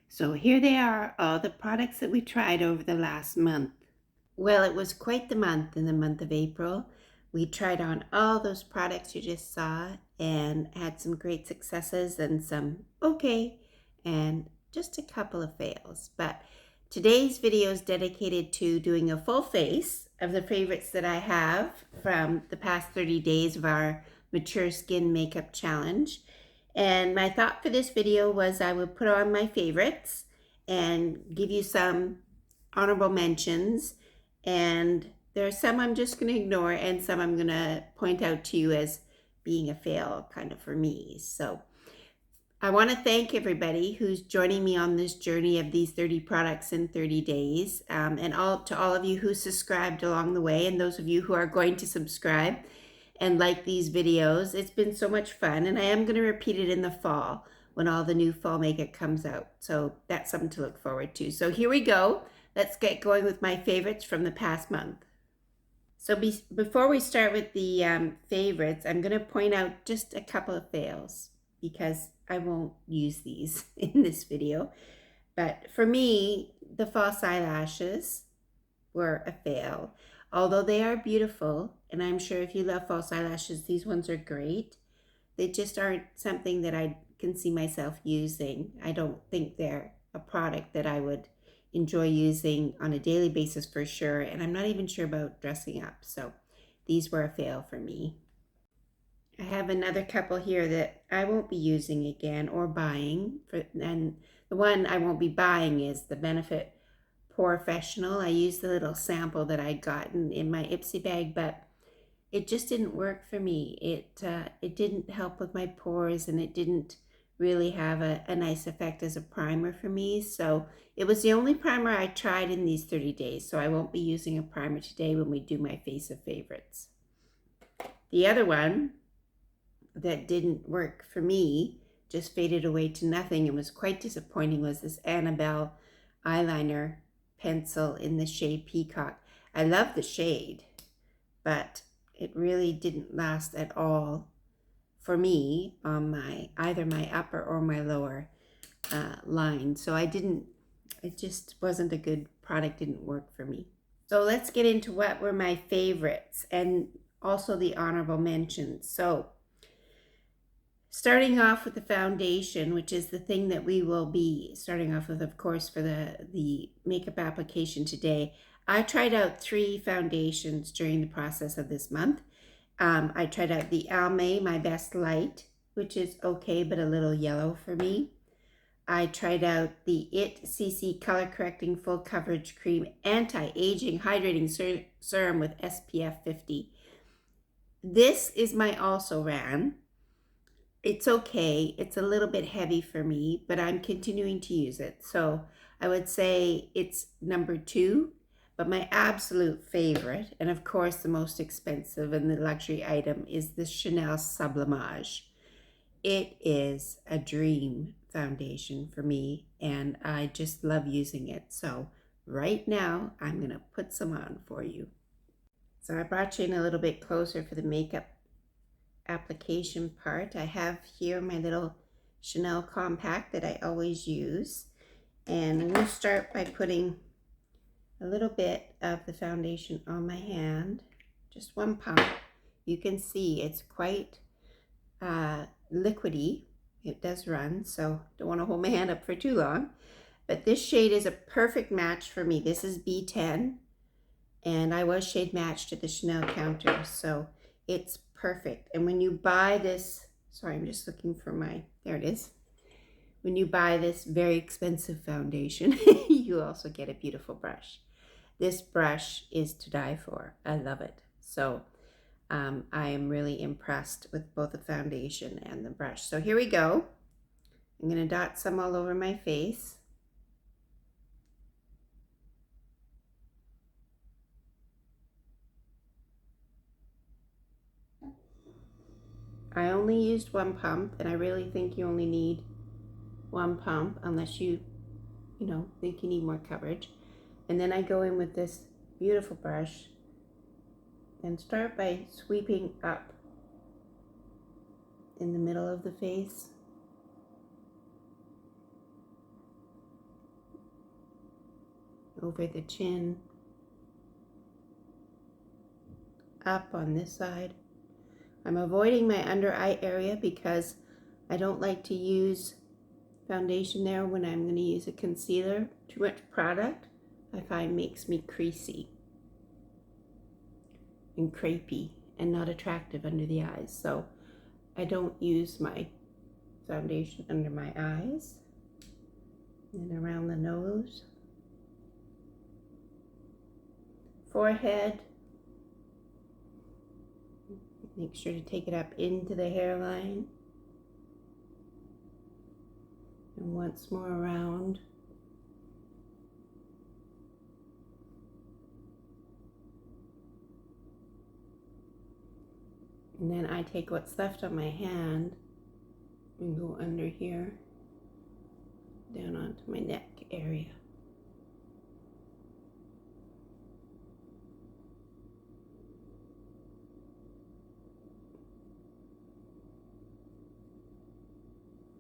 So here they are, all the products that we tried over the last month. Well, it was quite the month in the month of April. We tried on all those products you just saw and had some great successes and some okay and just a couple of fails. But today's video is dedicated to doing a full face of the favorites that I have from the past 30 days of our Mature Skin Makeup Challenge. And my thought for this video was I would put on my favorites and give you some honorable mentions. And there are some I'm just going to ignore and some I'm going to point out to you as being a fail kind of for me. So I want to thank everybody who's joining me on this journey of these 30 products in 30 days. And to all of you who subscribed along the way, and those of you who are going to subscribe and like these videos. It's been so much fun, and I am going to repeat it in the fall when all the new fall makeup comes out. So that's something to look forward to. So here we go. Let's get going with my favorites from the past month. So before we start with the favorites, I'm going to point out just a couple of fails because I won't use these in this video. But for me, the false eyelashes were a fail. Although they are beautiful, and I'm sure if you love false eyelashes, these ones are great. They just aren't something that I can see myself using. I don't think they're a product that I would enjoy using on a daily basis for sure, and I'm not even sure about dressing up. So these were a fail for me. I have another couple here that I won't be using again or buying. And the one I won't be buying is the Benefit Professional. I used the little sample that I'd gotten in my Ipsy bag, but it just didn't work for me. It didn't help with my pores, and it didn't really have a nice effect as a primer for me. So it was the only primer I tried in these 30 days. So I won't be using a primer today when we do my face of favorites. The other one that didn't work for me, just faded away to nothing and was quite disappointing, was this Annabelle eyeliner pencil in the shade Peacock. I love the shade, but it really didn't last at all for me on either my upper or my lower line. So it just wasn't a good product, didn't work for me. So let's get into what were my favorites and also the honorable mentions. So starting off with the foundation, which is the thing that we will be starting off with, of course, for the makeup application today. I tried out 3 foundations during the process of this month. I tried out the Almay, My Best Light, which is okay, but a little yellow for me. I tried out the IT CC Color Correcting Full Coverage Cream Anti-Aging Hydrating Serum with SPF 50. This is my also ran. It's okay. It's a little bit heavy for me, but I'm continuing to use it. So I would say it's number 2, but my absolute favorite, and of course the most expensive and the luxury item, is the Chanel Sublimage. It is a dream foundation for me, and I just love using it. So right now I'm going to put some on for you. So I brought you in a little bit closer for the makeup application part. I have here my little Chanel compact that I always use, and I'm going to start by putting a little bit of the foundation on my hand, just 1 pump. You can see it's quite liquidy. It does run, so don't want to hold my hand up for too long, but this shade is a perfect match for me. This is B10, and I was shade matched at the Chanel counter, so it's perfect. And when you buy this, sorry, I'm just looking for there it is. When you buy this very expensive foundation, you also get a beautiful brush. This brush is to die for. I love it. So I am really impressed with both the foundation and the brush. So here we go. I'm going to dot some all over my face. I only used 1 pump, and I really think you only need 1 pump unless you think you need more coverage. And then I go in with this beautiful brush and start by sweeping up in the middle of the face. over the chin, up on this side. I'm avoiding my under eye area because I don't like to use foundation there when I'm going to use a concealer. Too much product I find makes me creasy and crepey and not attractive under the eyes. So I don't use my foundation under my eyes and around the nose, forehead. Make sure to take it up into the hairline. And once more around. And then I take what's left on my hand and go under here, down onto my neck area.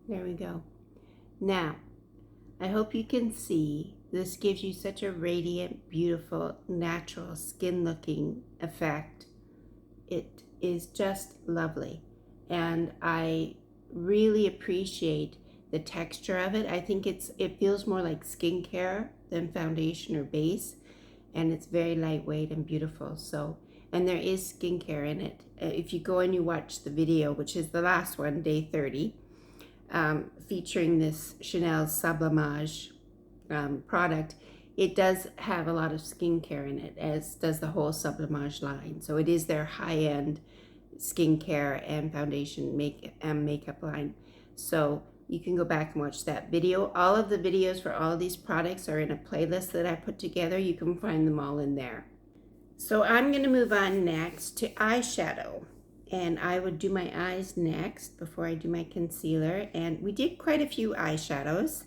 There we go. Now, I hope you can see this gives you such a radiant, beautiful, natural skin looking effect. It is just lovely. And I really appreciate the texture of it. I think it feels more like skincare than foundation or base. And it's very lightweight and beautiful. So, and there is skincare in it. If you go and you watch the video, which is the last one, day 30, featuring this Chanel Sublimage product, it does have a lot of skincare in it, as does the whole Sublimage line. So it is their high-end skincare and foundation makeup line. So you can go back and watch that video. All of the videos for all of these products are in a playlist that I put together. You can find them all in there. So I'm going to move on next to eyeshadow. And I would do my eyes next before I do my concealer. And we did quite a few eyeshadows.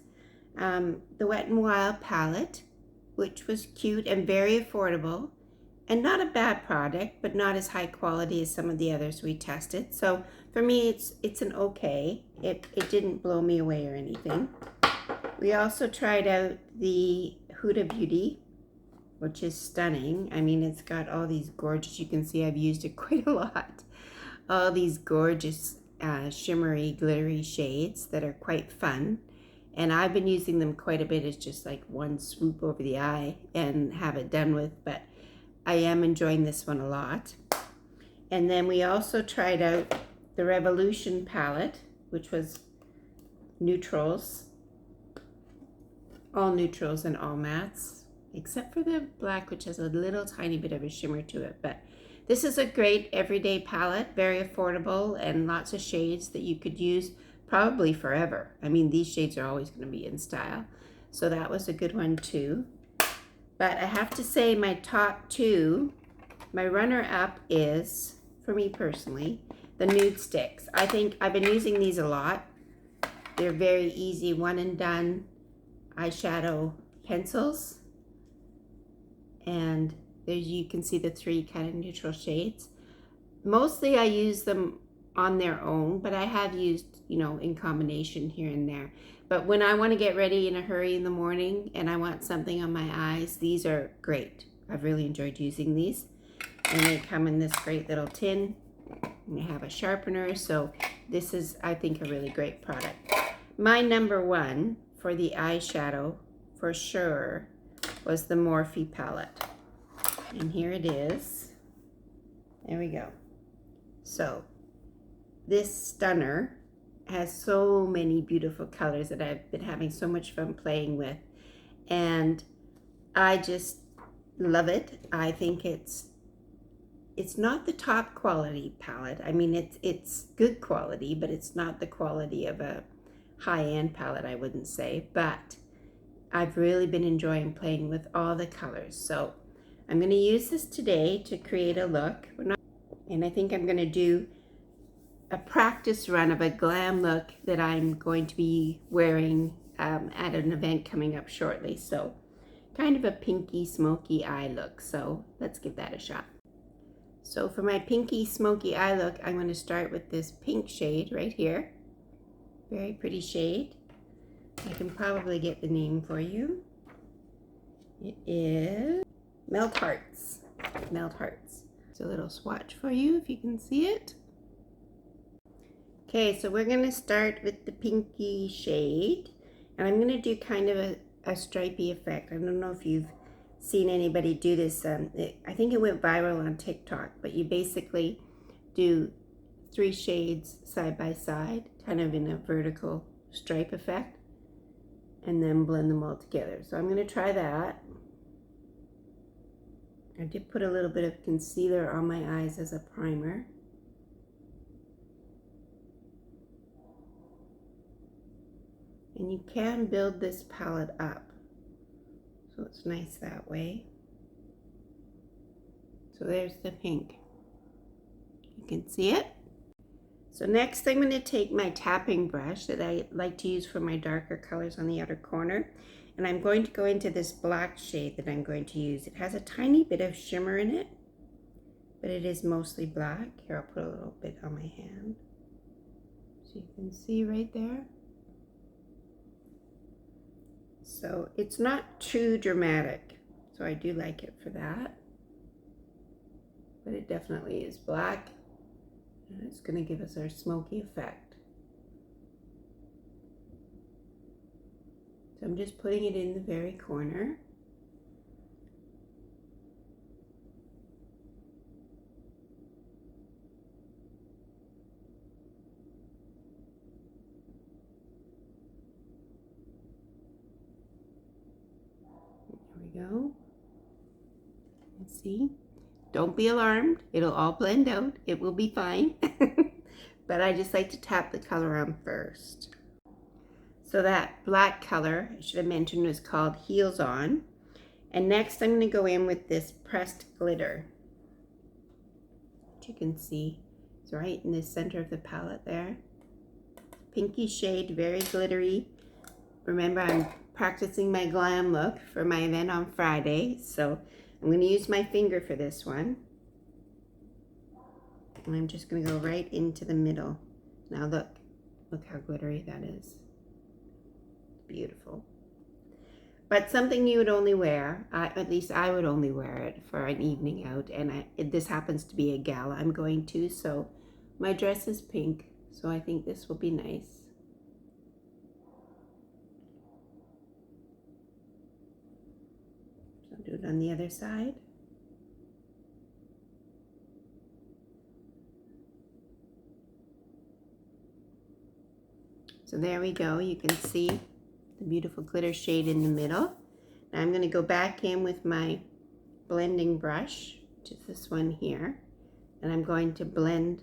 The Wet n Wild palette, which was cute and very affordable. And not a bad product, but not as high quality as some of the others we tested. So for me, it's an okay. It didn't blow me away or anything. We also tried out the Huda Beauty, which is stunning. I mean, it's got all these gorgeous, you can see I've used it quite a lot. All these gorgeous shimmery, glittery shades that are quite fun. And I've been using them quite a bit as just like one swoop over the eye and have it done with. But I am enjoying this one a lot. And then we also tried out the Revolution palette, which was neutrals. All neutrals and all mattes, except for the black, which has a little tiny bit of a shimmer to it. But this is a great everyday palette, very affordable, and lots of shades that you could use probably forever. I mean, these shades are always going to be in style. So that was a good one too. But I have to say my top two, my runner-up is, for me personally, the Nudestix. I think I've been using these a lot. They're very easy, one and done eyeshadow pencils. And there you can see the three kind of neutral shades. Mostly I use them on their own, but I have used, in combination here and there. But when I want to get ready in a hurry in the morning and I want something on my eyes, these are great. I've really enjoyed using these. And they come in this great little tin. And they have a sharpener, so this is, I think, a really great product. My number one for the eyeshadow, for sure, was the Morphe palette. And here it is. There we go. So this stunner has so many beautiful colors that I've been having so much fun playing with. And I just love it. I think it's not the top quality palette. I mean, it's good quality, but it's not the quality of a high-end palette, I wouldn't say. But I've really been enjoying playing with all the colors. So I'm going to use this today to create a look. And I think I'm going to do a practice run of a glam look that I'm going to be wearing at an event coming up shortly. So kind of a pinky smoky eye look. So let's give that a shot. So for my pinky smoky eye look, I'm going to start with this pink shade right here. Very pretty shade. I can probably get the name for you. It is Melt Hearts. Melt Hearts. It's a little swatch for you if you can see it. Okay, so we're going to start with the pinky shade. And I'm going to do kind of a stripy effect. I don't know if you've seen anybody do this. I think it went viral on TikTok. But you basically do 3 shades side by side, kind of in a vertical stripe effect. And then blend them all together. So I'm going to try that. I did put a little bit of concealer on my eyes as a primer. And you can build this palette up, so it's nice that way. So there's the pink. You can see it. So next I'm going to take my tapping brush that I like to use for my darker colors on the outer corner. And I'm going to go into this black shade that I'm going to use. It has a tiny bit of shimmer in it, but it is mostly black. Here, I'll put a little bit on my hand, so you can see right there. So it's not too dramatic, so I do like it for that. But it definitely is black, and it's going to give us our smoky effect. So I'm just putting it in the very corner. There we go. Let's see. Don't be alarmed. It'll all blend out. It will be fine. But I just like to tap the color on first. So that black color, I should have mentioned, was called Heels On. And next I'm going to go in with this pressed glitter. Which you can see is right in the center of the palette there. Pinky shade, very glittery. Remember, I'm practicing my glam look for my event on Friday. So I'm going to use my finger for this one. And I'm just going to go right into the middle. Now look how glittery that is. Beautiful. But something you would only wear, at least I would only wear it for an evening out, and this happens to be a gala I'm going to, so my dress is pink, so I think this will be nice. So I'll do it on the other side. So there we go, you can see the beautiful glitter shade in the middle. Now I'm going to go back in with my blending brush, which is this one here, and I'm going to blend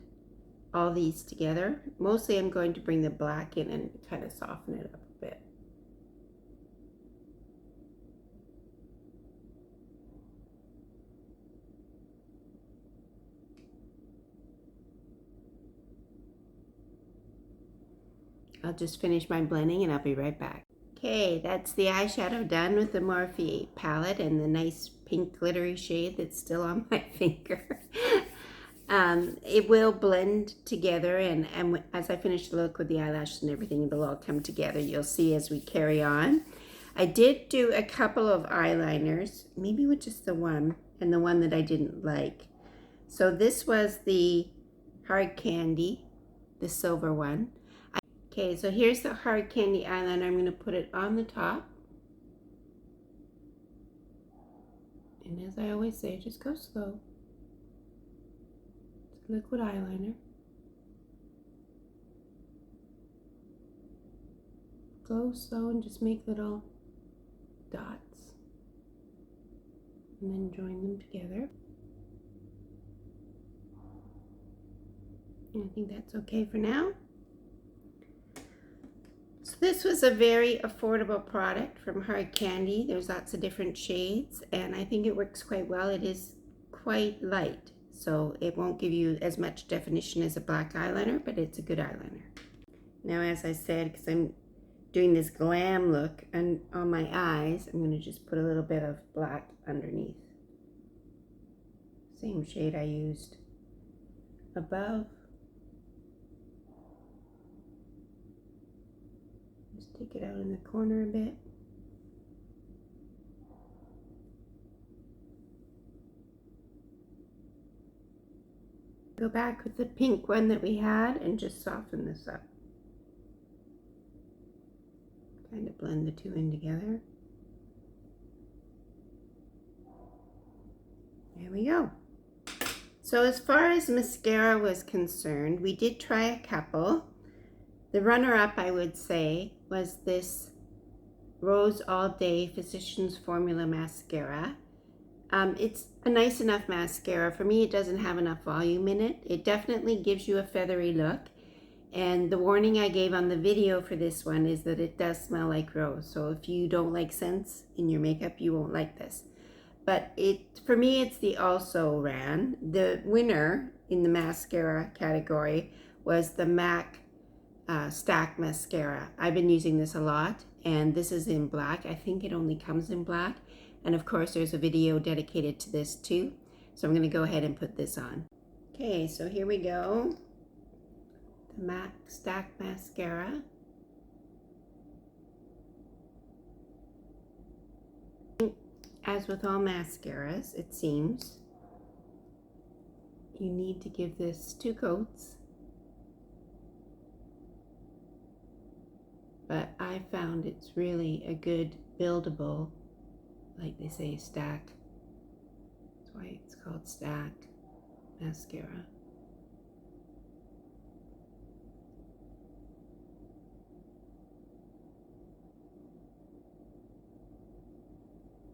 all these together. Mostly I'm going to bring the black in and kind of soften it up a bit. I'll just finish my blending and I'll be right back. Okay, that's the eyeshadow done with the Morphe palette and the nice pink glittery shade that's still on my finger. It will blend together, and as I finish the look with the eyelashes and everything, it'll all come together. You'll see as we carry on. I did do a couple of eyeliners, maybe with just the one, and the one that I didn't like. So this was the Hard Candy, the silver one. Okay, so here's the Hard Candy eyeliner. I'm going to put it on the top. And as I always say, just go slow. It's liquid eyeliner. Go slow and just make little dots. And then join them together. And I think that's okay for now. So this was a very affordable product from Hard Candy. There's lots of different shades, and I think it works quite well. It is quite light, so it won't give you as much definition as a black eyeliner, but it's a good eyeliner. Now, as I said, because I'm doing this glam look and on my eyes, I'm going to just put a little bit of black underneath. Same shade I used above. Just take it out in the corner a bit. Go back with the pink one that we had and just soften this up. Kind of blend the two in together. There we go. So as far as mascara was concerned, we did try a couple. The runner-up, I would say, was this Rose All Day Physicians Formula Mascara. It's a nice enough mascara. For me, it doesn't have enough volume in it. It definitely gives you a feathery look. And the warning I gave on the video for this one is that it does smell like rose. So if you don't like scents in your makeup, you won't like this. But for me, it's the Also Ran. The winner in the mascara category was the MAC Stack Mascara. I've been using this a lot, and this is in black. I think it only comes in black. And of course, there's a video dedicated to this too. So I'm going to go ahead and put this on. Okay, so here we go. The MAC Stack Mascara. As with all mascaras, it seems, you need to give this 2 coats. But I found it's really a good buildable, like they say, stack. That's why it's called Stack Mascara.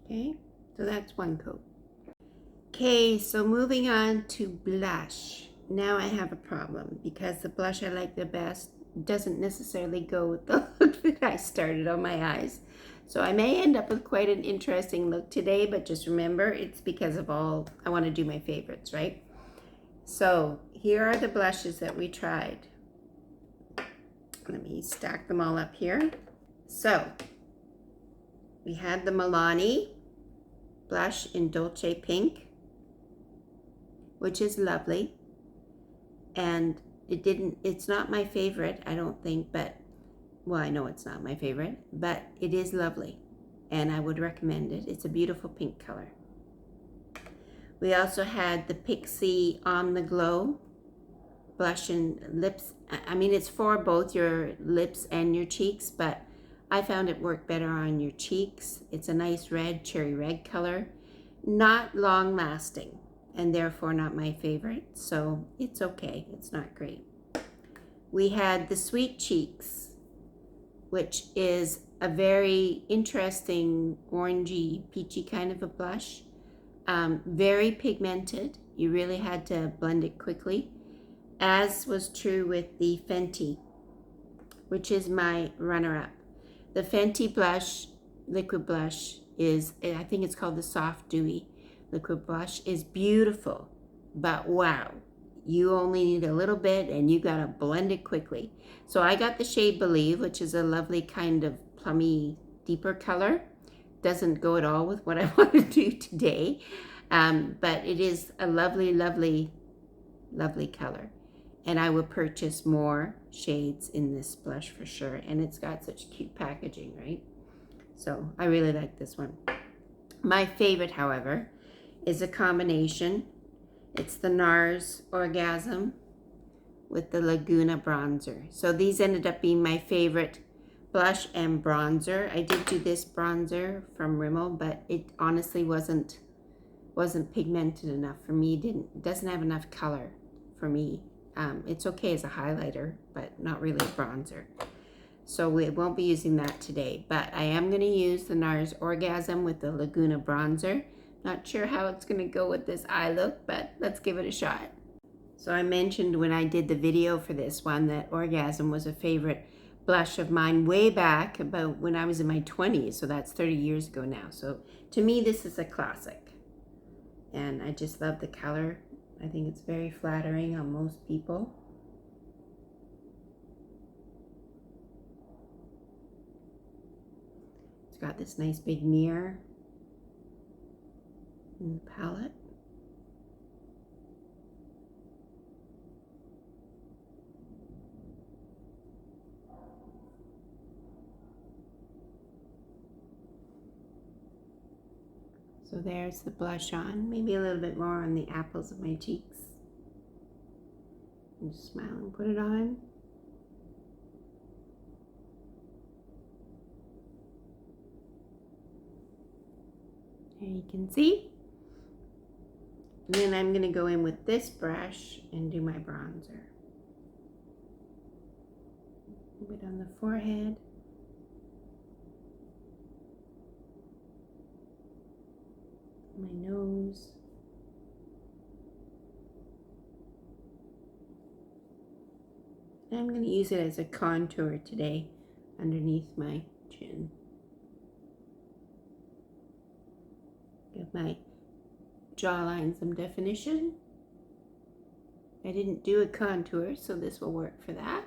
Okay, so that's 1 coat. Okay, so moving on to blush. Now I have a problem because the blush I like the best doesn't necessarily go with the look that I started on my eyes. So I may end up with quite an interesting look today, but just remember, it's because of all, I want to do my favorites, right? So here are the blushes that we tried. Let me stack them all up here. So we had the Milani blush in Dolce Pink, which is lovely. And it's not my favorite, I don't think, but, well, I know it's not my favorite, but it is lovely. And I would recommend it. It's a beautiful pink color. We also had the Pixie On The Glow blush and lips. I mean, it's for both your lips and your cheeks, but I found it worked better on your cheeks. It's a nice red, cherry red color. Not long lasting, and therefore not my favorite, so it's okay. It's not great. We had the Sweet Cheeks, which is a very interesting orangey, peachy kind of a blush. Very pigmented. You really had to blend it quickly, as was true with the Fenty, which is my runner-up. The Fenty blush, liquid blush, is, I think it's called the Soft Dewy liquid blush, is beautiful, but wow, you only need a little bit and you gotta blend it quickly. So I got the shade Believe, which is a lovely kind of plummy, deeper color. Doesn't go at all with what I want to do today, but it is a lovely, lovely, lovely color. And I will purchase more shades in this blush for sure. And it's got such cute packaging, right? So I really like this one. My favorite, however, is a combination. It's the Nars Orgasm with the Laguna bronzer. So these ended up being my favorite blush and bronzer. I did do this bronzer from Rimmel, but it honestly wasn't pigmented enough for me. It doesn't have enough color for me. It's okay as a highlighter, but not really a bronzer. So we won't be using that today, but I am going to use the Nars Orgasm with the Laguna bronzer. Not sure how it's going to go with this eye look, but let's give it a shot. So I mentioned when I did the video for this one that Orgasm was a favorite blush of mine way back about when I was in my 20s, so that's 30 years ago now. So to me, this is a classic, and I just love the color. I think it's very flattering on most people. It's got this nice big mirror in the palette. So there's the blush on, maybe a little bit more on the apples of my cheeks. And just smile and put it on. There you can see. And then I'm going to go in with this brush and do my bronzer. A bit on the forehead. My nose. And I'm going to use it as a contour today underneath my chin. Give my jawline some definition. I didn't do a contour, so this will work for that.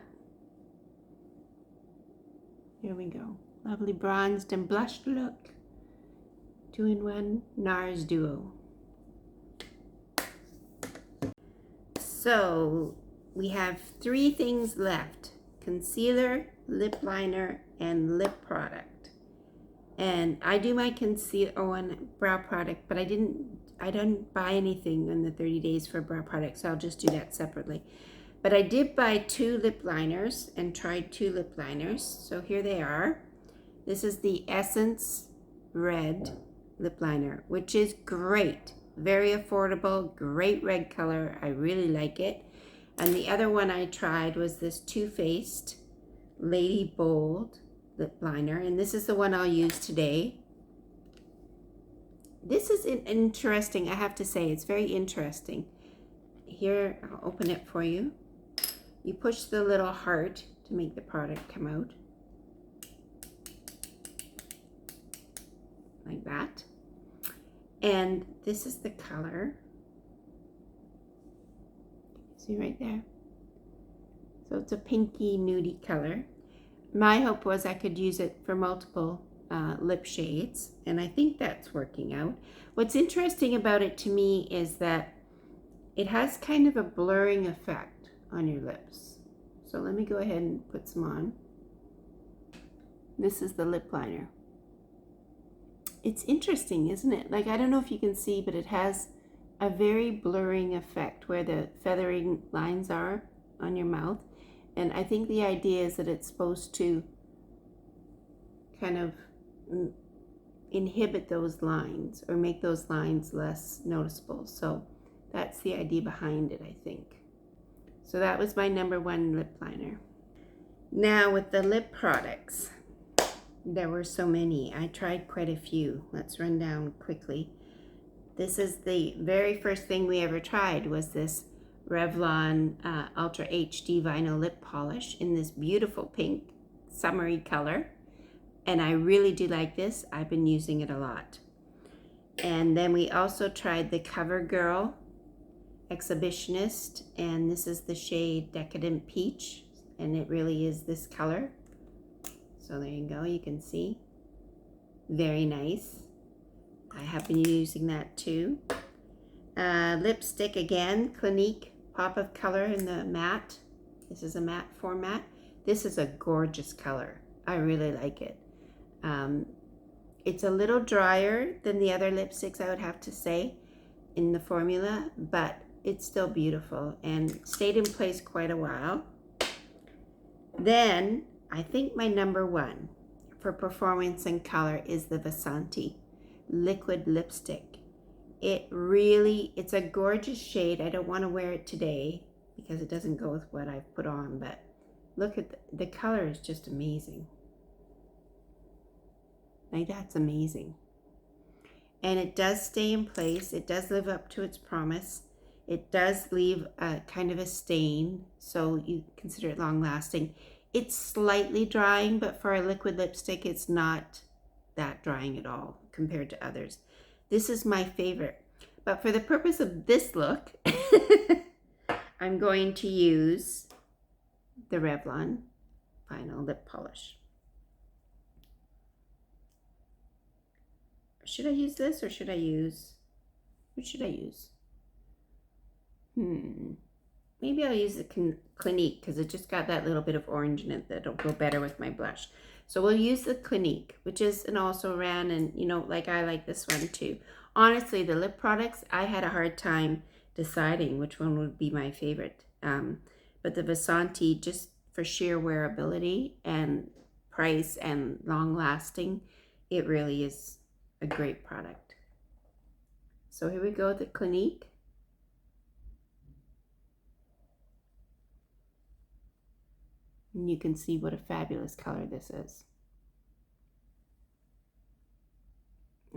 Here we go. Lovely bronzed and blushed look. 2-in-1 Nars Duo. So we have 3 things left: concealer, lip liner, and lip product. And I do my concealer and brow product, but I didn't buy anything in the 30 days for brow product, so I'll just do that separately. But I did buy 2 lip liners and tried 2 lip liners. So here they are. This is the Essence Red lip liner, which is great. Very affordable, great red color. I really like it. And the other one I tried was this Too Faced Lady Bold lip liner, and this is the one I'll use today. This is interesting, I have to say. It's very interesting. Here, I'll open it for you. You push the little heart to make the product come out. Like that. And this is the color. See right there? So it's a pinky nudie color. My hope was I could use it for multiple lip shades, and I think that's working out. What's interesting about it to me is that it has kind of a blurring effect on your lips. So let me go ahead and put some on. This is the lip liner. It's interesting, isn't it? Like, I don't know if you can see, but it has a very blurring effect where the feathering lines are on your mouth. And I think the idea is that it's supposed to kind of inhibit those lines or make those lines less noticeable. So that's the idea behind it, I think. So that was my #1 lip liner. Now with the lip products, there were so many. I tried quite a few. Let's run down quickly. This is the very first thing we ever tried, was this Revlon Ultra HD Vinyl Lip Polish in this beautiful pink summery color. And I really do like this. I've been using it a lot. And then we also tried the CoverGirl Exhibitionist, and this is the shade Decadent Peach, and it really is this color. So there you go, you can see. Very nice. I have been using that too. Lipstick again, Clinique Pop of Color in the matte. This is a matte format. This is a gorgeous color. I really like it. It's a little drier than the other lipsticks, I would have to say, in the formula, but it's still beautiful and stayed in place quite a while. Then I think my #1 for performance and color is the Vasanti liquid lipstick. It's a gorgeous shade. I don't want to wear it today because it doesn't go with what I've put on, but look at the color is just amazing. Like, that's amazing. And it does stay in place. It does live up to its promise. It does leave a kind of a stain, so you consider it long lasting. It's slightly drying, but for a liquid lipstick, it's not that drying at all compared to others. This is my favorite. But for the purpose of this look, I'm going to use the Revlon Vinyl Lip Polish. Should I use this or should I use, what should I use? Maybe I'll use the Clinique because it just got that little bit of orange in it that'll go better with my blush. So we'll use the Clinique, which is an also ran, and you know, like, I like this one too. Honestly, the lip products, I had a hard time deciding which one would be my favorite. but the Vasanti, just for sheer wearability and price and long lasting, it really is a great product. So here we go, the Clinique. And you can see what a fabulous color this is.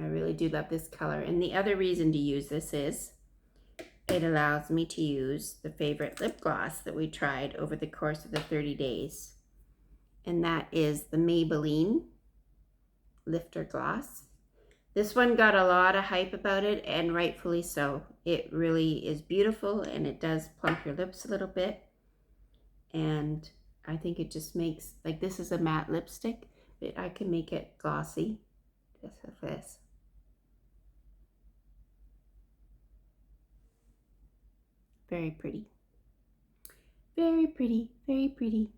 I really do love this color. And the other reason to use this is it allows me to use the favorite lip gloss that we tried over the course of the 30 days. And that is the Maybelline Lifter Gloss. This one got a lot of hype about it, and rightfully so. It really is beautiful, and it does plump your lips a little bit. And I think it just makes, like, this is a matte lipstick, but I can make it glossy, just like this. Very pretty. Very pretty, very pretty.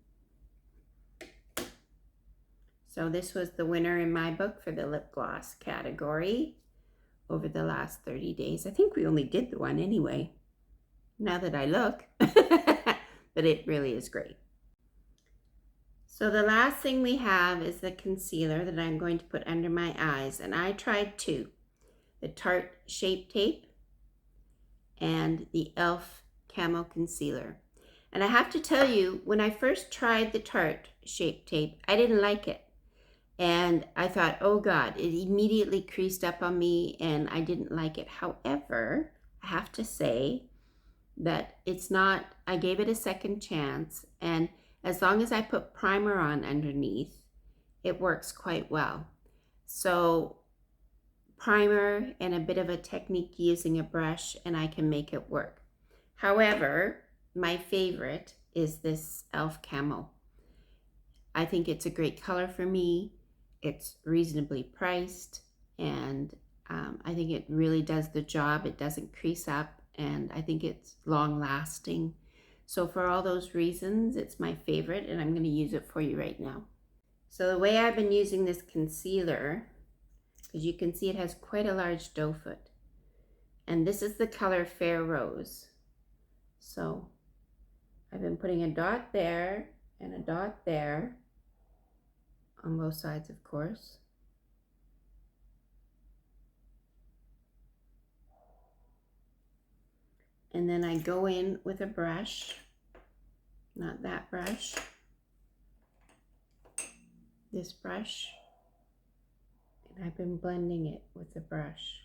So this was the winner in my book for the lip gloss category over the last 30 days. I think we only did the one anyway, now that I look, but it really is great. So the last thing we have is the concealer that I'm going to put under my eyes, and I tried two, the Tarte Shape Tape and the e.l.f. Camo Concealer. And I have to tell you, when I first tried the Tarte Shape Tape, I didn't like it. And I thought, oh God, it immediately creased up on me and I didn't like it. However, I have to say that it's not, I gave it a second chance, and as long as I put primer on underneath, it works quite well. So primer and a bit of a technique using a brush and I can make it work. However, my favorite is this e.l.f. Camo. I think it's a great color for me. It's reasonably priced, and I think it really does the job. It doesn't crease up, and I think it's long lasting. So for all those reasons, it's my favorite, and I'm going to use it for you right now. So the way I've been using this concealer, because you can see it has quite a large doe foot, and this is the color Fair Rose. So I've been putting a dot there and a dot there, on both sides, of course. And then I go in with a brush, not that brush, this brush, and I've been blending it with the brush.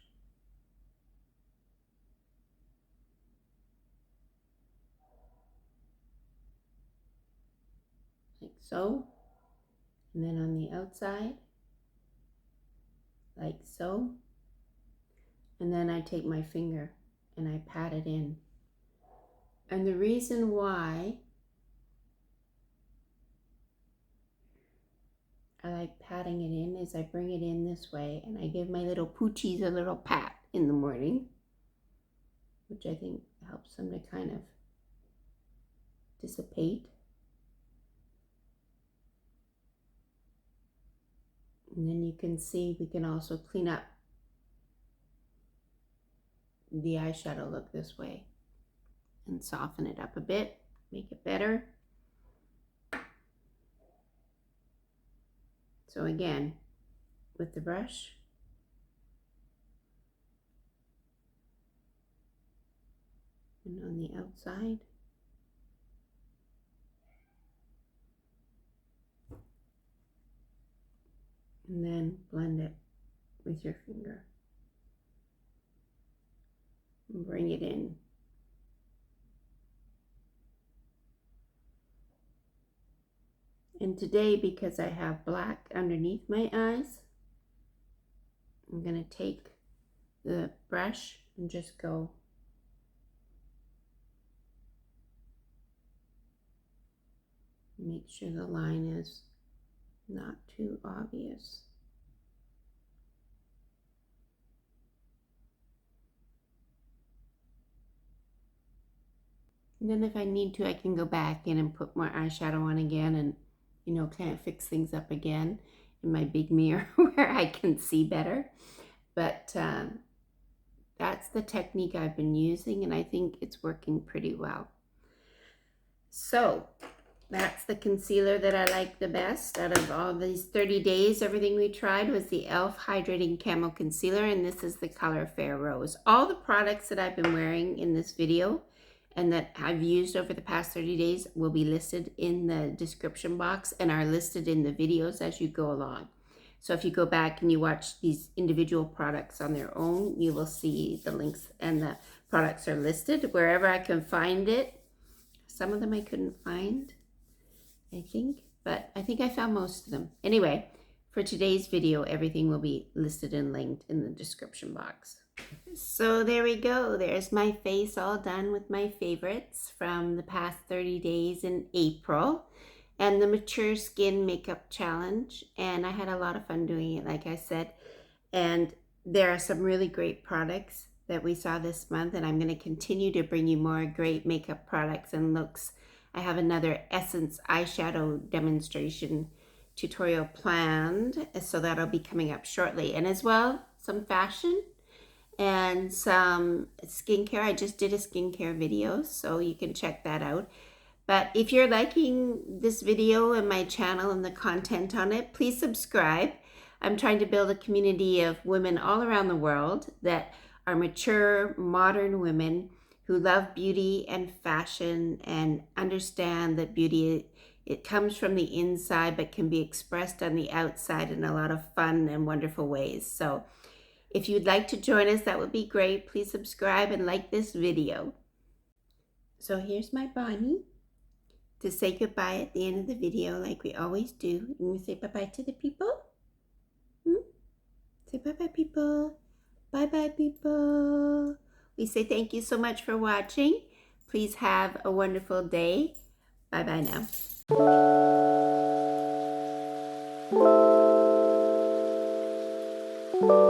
Like so. And then on the outside, like so. And then I take my finger and I pat it in. And the reason why I like patting it in is I bring it in this way and I give my little poochies a little pat in the morning, which I think helps them to kind of dissipate. And then you can see we can also clean up the eyeshadow look this way and soften it up a bit, make it better. So again, with the brush, and on the outside, and then blend it with your finger and bring it in. And today, because I have black underneath my eyes, I'm going to take the brush and just go make sure the line is not too obvious. And then if I need to, I can go back in and put more eyeshadow on again and, you know, kind of fix things up again in my big mirror where I can see better. But that's the technique I've been using, and I think it's working pretty well. So that's the concealer that I like the best out of all these 30 days. Everything we tried was the e.l.f. Hydrating Camo Concealer, and this is the color Fair Rose. All the products that I've been wearing in this video and that I've used over the past 30 days will be listed in the description box and are listed in the videos as you go along. So if you go back and you watch these individual products on their own, you will see the links and the products are listed wherever I can find it. Some of them I couldn't find, I think, but I think I found most of them. Anyway, for today's video, everything will be listed and linked in the description box. So there we go. There's my face all done with my favorites from the past 30 days in April and the Mature Skin Makeup Challenge. And I had a lot of fun doing it, like I said. And there are some really great products that we saw this month, and I'm going to continue to bring you more great makeup products and looks. I have another Essence eyeshadow demonstration tutorial planned, so that'll be coming up shortly. And as well, some fashion and some skincare. I just did a skincare video, so you can check that out. But if you're liking this video and my channel and the content on it, please subscribe. I'm trying to build a community of women all around the world that are mature, modern women who love beauty and fashion and understand that beauty, it comes from the inside but can be expressed on the outside in a lot of fun and wonderful ways. So if you'd like to join us, that would be great. Please subscribe and like this video. So here's my Bonnie to say goodbye at the end of the video like we always do. And we say bye-bye to the people. Say bye-bye, people. Bye-bye, people. We say thank you so much for watching. Please have a wonderful day. Bye-bye now.